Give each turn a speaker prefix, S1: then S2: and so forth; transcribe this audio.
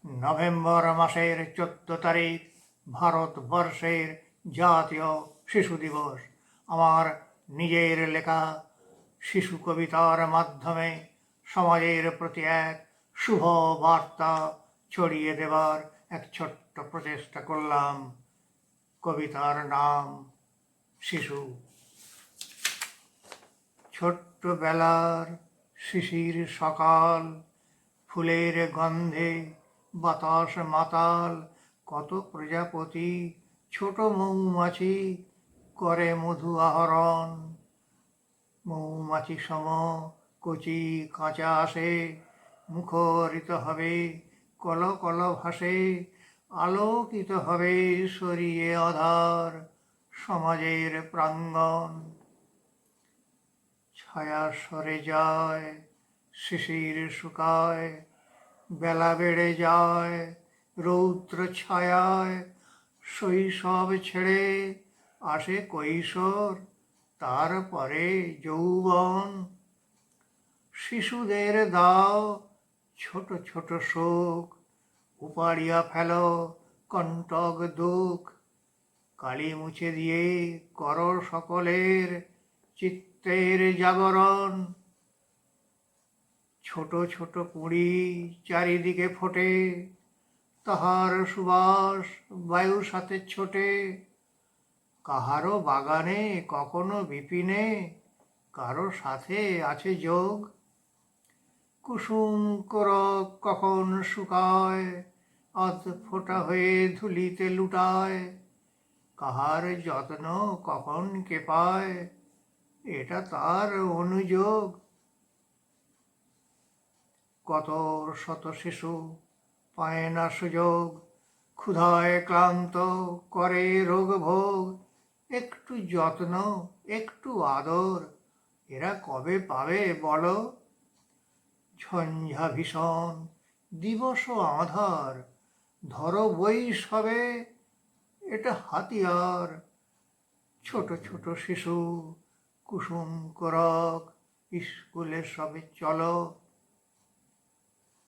S1: November মাসের 14 তারিখ ভারতবর্ষের জাতীয় শিশু দিবস। আমার নিজের লেখা শিশু কবিতার মাধ্যমে সমাজের প্রতি এক শুভ বার্তা ছড়িয়ে দেবার এক ছোট্ট প্রচেষ্টা করলাম। কবিতার নাম শিশু। ছোট্টবেলার শিশির সকাল, ফুলের গন্ধে বাতাস মাতাল, কত প্রজাপতি ছোট মৌমাছি করে মধু আহরণ। মৌমাছি সম কচি কাঁচা আসে, মুখরিত হবে কল কল ভাসে, আলোকিত হবে সরিয়ে আধার সমাজের প্রাঙ্গণ। ছায়া সরে যায়, শিশির শুকায়, বেলা বেড়ে যায়, রৌদ্র ছায়ায় শৈশব ছেড়ে আসে কৈশোর, তারপরে যৌবন। শিশুদের দাও ছোট ছোট শোক, উপাড়িয়া ফেলো কণ্টক দুঃখ, কালি মুছে দিয়ে করো সকলের চিত্তের জাগরণ। ছোট ছোট কুঁড়ি চারিদিকে ফোটে, তাহার সুবাস বায়ুর সাথে ছোটে। কাহারো বাগানে কখনো বিপিনে, কারো সাথে আছে যোগ। কুসুম করক কখন শুকায়, আধ ফোটা হয়ে ধুলিতে লুটায়। কাহার যত্ন কখন কে পায়, এটা তার অনুযোগ। কত শত শিশু পায় না সুযোগ, ক্ষুধায় ক্লান্ত করে রোগ ভোগ। একটু যত্ন একটু আদর এরা কবে পাবে বলো? ঝঞ্ঝা ভীষণ দিবস আঁধার, ধরো বই সবে এটা হাতিয়ার। ছোট ছোট শিশু কুসুম করক, স্কুলে সবে চলো।